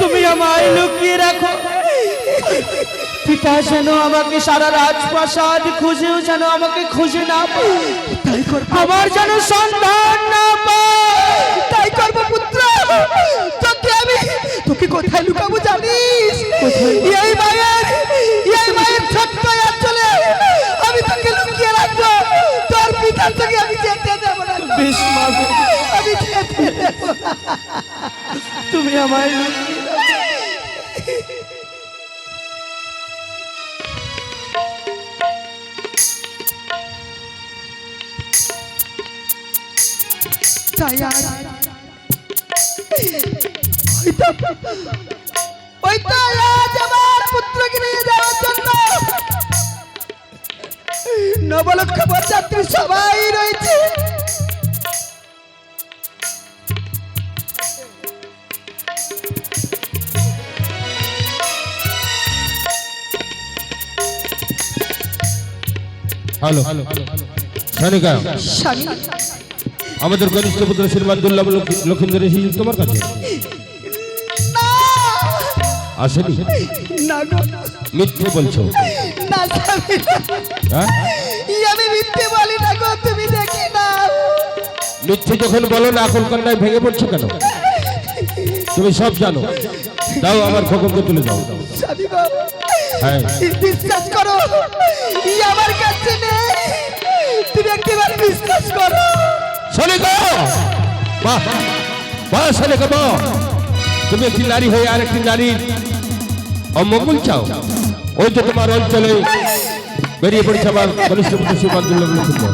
তুমি আমায় লুকিয়ে রাখো। পিতা যেন আমাকে সারা রাজপ্রাসাদ খুঁজেও যেন আমাকে খুঁজে না পায়, তাই করব, আমার যেন সন্ধান না পায়। তাই করব পুত্র। তোকে কোথায় লুকাবো জানিস? এই মায়ের ছোট্ট আঁচলে আমি তোকে লুকিয়ে রাখবো। তোর পিতার থেকে আমি যেতে দেব না। বেশ মা গো, আমি যেতে দেব না। তুমি আমায় লুকিয়ে রাখো। তাই আজ হয়তো আজ আমার পুত্রকে নিয়ে যাওয়ার জন্য নবলক্ষ বরযাত্রী সবাই রয়েছে। হ্যালো সানিকা, স্বামী, আমাদের কনিষ্ঠ পুত্র শ্রীমান দুর্লভ লক্ষিন্দর এসেছে তোমার কাছে? আসেনি? না গো, মিথ্যে বলছো? না স্বামী, হ্যাঁ, আমি মিথ্যে বলি না গো, তুমি দেখি না। মিথ্যে যখন বলো না, এখন কন্যায় ভেঙে পড়ছো কেন? তুমি সব জানো। দাও আমার খোকনকে তুলে দাও। স্বামী গো, হ্যাঁ, বিশ্বাস করো, আমার কাছে নেই। তুমি একবার বিশ্বাস করো। সানিকা, বাহ বাহ সানিকা বাহ, তুমি একটি নারী হয়ে আর একটি নারীর অমঙ্গল চাও? ওই তো তোমার অঞ্চলে বেরিয়ে পড়েছে আমার কনিষ্ঠ পুত্র শ্রীমান দুর্লভ লক্ষিন্দর।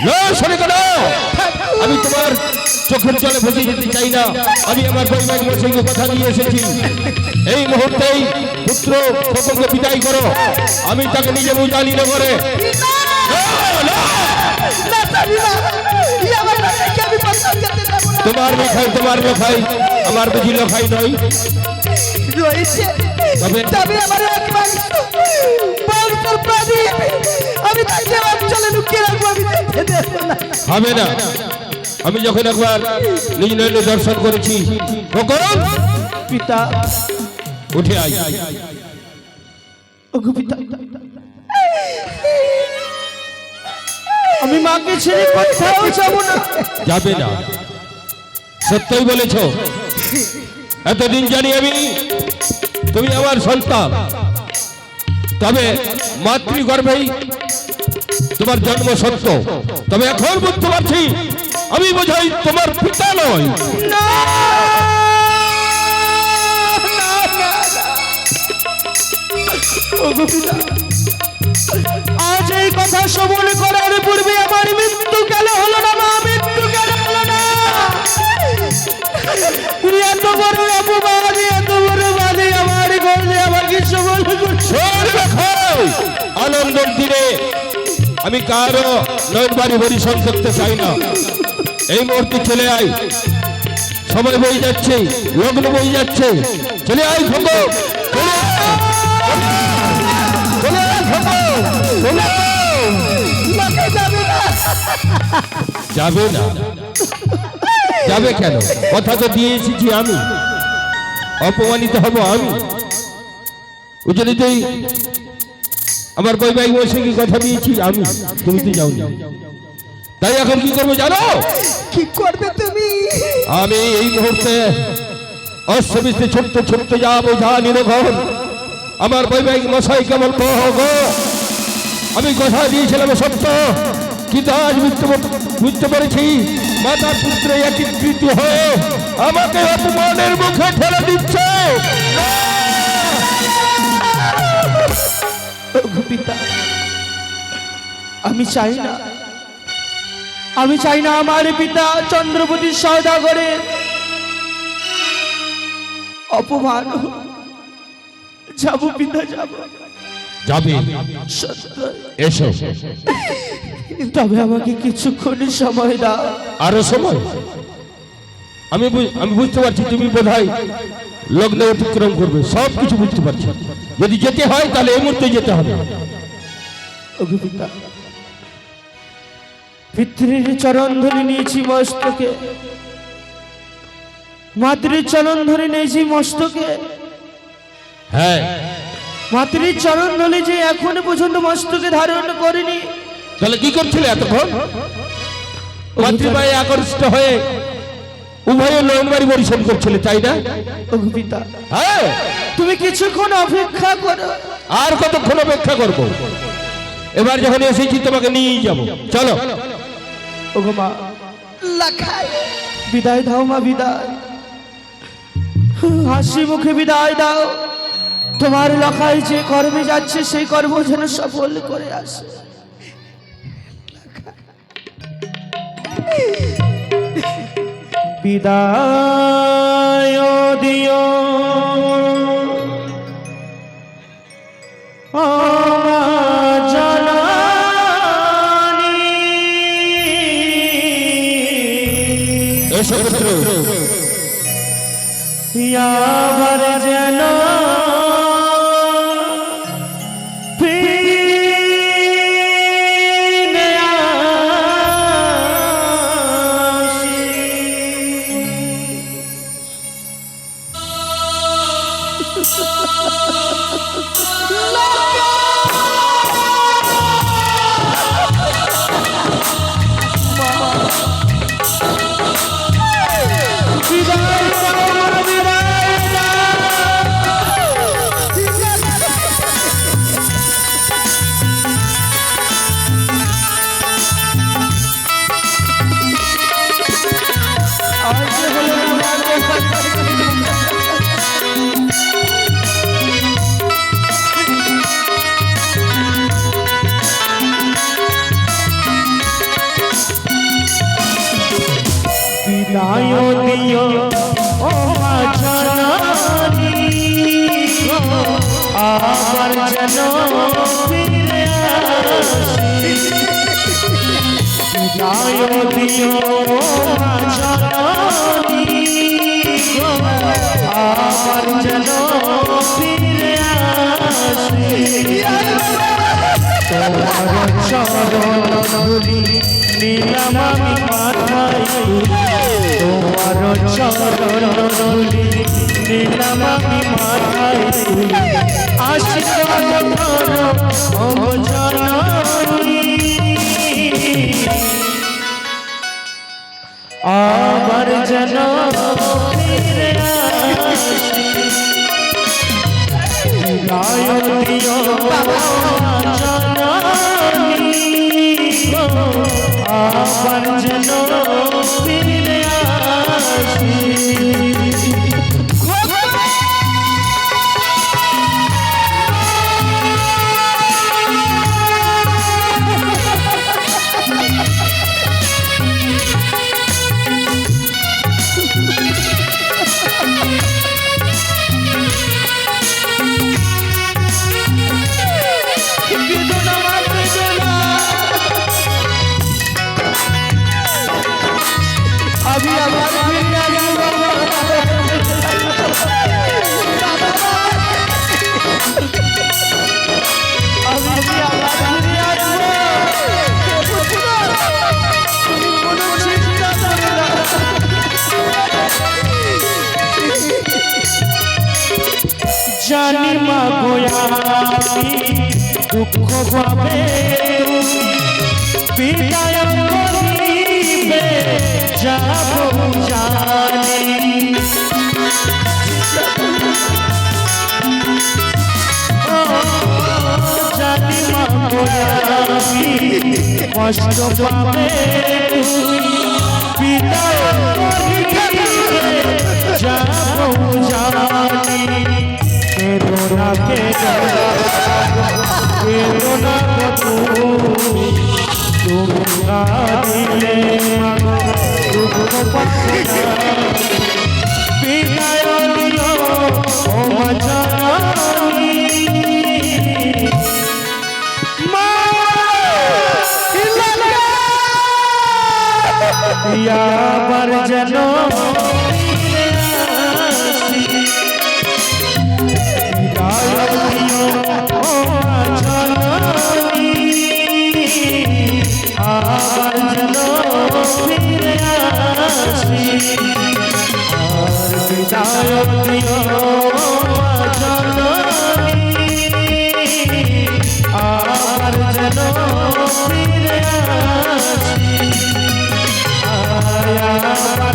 না সানিকা না, আমি তোমার চোখের জলে ভেসে যেতে চাই না। আমি আমার বৈবাহিক সঙ্গে কথা নিয়ে এসেছি। এই মুহূর্তেই পুত্র খোকনকে বিদায় করো। আমি তাকে নিজে বুঝানি না করে। তোমার মেখাই আমার বুঝি লোখাই নয়। রয়েছে, তবে- তবে আমার এক মাংস বংশের প্রদীপ, আমি তাকে অঞ্চলে লুকিয়ে রাখবো। আমি যেতে দেব না। হবে না। আমি যখন একবার নিজ নয়নে দর্শন করেছি। খোকন, পিতা, উঠে আয়। ওগো পিতা, আমি মাকে ছেড়ে কোথাও যাব না। যাবে না, সত্যই বলেছ। এতদিন জানি আমি তুমি আমার সন্তান, তবে মাতৃগর্ভেই তোমার জন্ম সত্য। তবে এখন বুঝতে পারছি আমি বোঝাই তোমার পিতা নয়। না, ওগো পিতা, আজ এই কথা শ্রবণ করার পূর্বে আমার মৃত্যু কেন হলো না? মা, মৃত্যু কেন হলো না? এত বড় অপমান, এত বড় বাদে আমার ঘরে আমাকে শ্রবণ করছে। আনন্দের দিনে আমি কারো নয়ন বাড়ি পরিশ্রম করতে চাই না। এই মুহূর্তে চলে আয়, সময় বয়ে যাচ্ছে, লগ্ন বয়ে যাচ্ছে। চলে আয় খোকো, যাবে না? যাবে কেন? কথা তো দিয়ে এসেছি আমি, অপমানিত হব আমি? উজনিতেই আমার বৈবাহিক সঙ্গে কথা দিয়েছি আমি, তুমি তো যাওনি। তাই এখন কি করবো জানো? কি করবে তুমি? আমি এই মুহূর্তে অশ্ববিস্তে ছোট্ট ছোট্ট যা বোঝা নিরঘন আমার বৈবাহিক মশাই কেমন গো, আমি কথা দিয়েছিলাম সত্য, কিন্তু আজ বুঝতে পেরেছি মাতার পুত্রে একীকৃত হয়ে আমাকে অপমানের মুখে ঠেলে দিচ্ছে। ওগো পিতা, আমি চাই না, আমার পিতা চন্দ্রপতি সওদাগরের অপমান হোক। যাবো পিতা, যাবো। যাবে? এসো। তবে আমাকে কিছুক্ষণ সময় দাও। আরো সময়? আমি বুঝতে পারছি তুমি বোধহয় লগ্ন অতিক্রম করবে, সব কিছু বুঝতে পারছি। যদি যেতে হয় তাহলে এই মুহূর্তে যেতে হবে। ওগো পিতা, পিতৃর চরণ ধরে নিয়েছি মস্তকে, মাতৃর চরণ ধরে নেছি মস্তকে, হ্যাঁ মাতৃর চরণ ধরে যে এখনো পর্যন্ত মস্তকে ধারণ করেনি। তাহলে কি করছিলে এতক্ষণ? মাতৃমায়ে আকর্ষিত হয়ে উভয়ে নয়নবাড়ি পরিশ্রম করছিলে, তাই না? ওগো পিতা, হ্যাঁ, তুমি কিছুক্ষণ অপেক্ষা করো। আর কতক্ষণ অপেক্ষা করব? এবার যখন এসেছি তোমাকে নিয়েই যাব, চলো। ওগো মা, লাখাই বিদায় দাও মা, বিদায়, হাসি মুখে বিদায় দাও। তোমার লখাই যে কর্মে যাচ্ছে সেই কর্ম যেন সফল করে আসে। বিদায় দিও ও মা জননী, এসো পুত্র। আবার যেন ফিরে আসি। বিদায় দাও মা, বিদায় দাও। আজ হলো বিদায় দিও ও মা জননী, আবার যেন ফিরে আসি। বিদায় দিও ও মা জননী, আবার যেন ফিরে আসি। তোমার চরণ ধরি নিলাম আমি মাথায় তুলি, তোমার চরণ ধরি নিলাম আমি মাথায় তুলি। আশীর্বাদ করো ও জননী, আবার যেন ফিরে আসি। বিদায় দিও জননী, আবার যেন ফিরে আসি। আমি আবার ফিরে আসবো আমি আবার ফিরে আসবো। তুমি কোনো চিন্তা করো না। জানি মা গোয়ামি দুঃখ পাবে, বিদায় করিবে যাব জানি। ও জানি মা গোয়ামি কষ্ট পাবে, বিদায় করিবে যাব জানি। কেদনা কেদনা কেদনা তুমি দিলে দুঃখ পাবে না। বিদায় দিও ও মা জননী, মা আবার যেন ফিরে আসি। বিদায় দিও ও মা জননী, আবার যেন ফিরে আসি। বিদায় দিও মা জননী আবার যেন ফিরে আসি আবার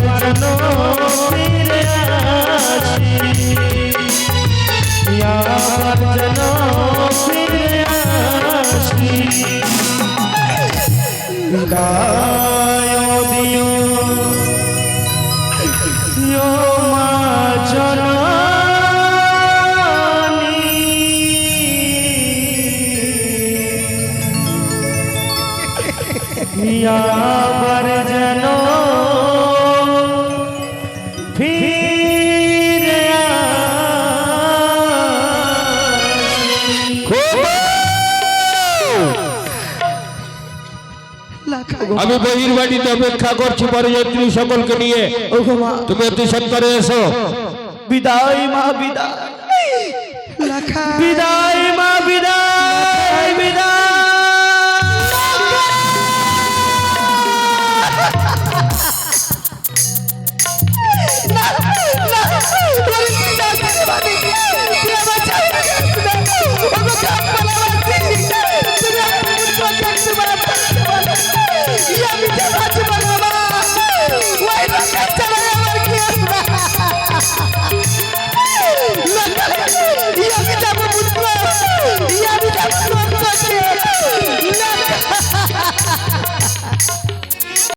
যেন ফিরে আসি আবার যেন ফিরে আসি বিদায় দিও মা জননী আবার যেন ফিরে আমি বহির বাড়িতে অপেক্ষা করছি বরযাত্রী সকলকে নিয়ে। ওগো মা তুমি অতি সত্তরে এসো। বিদায় মা বিদায় লাখা বিদায় মা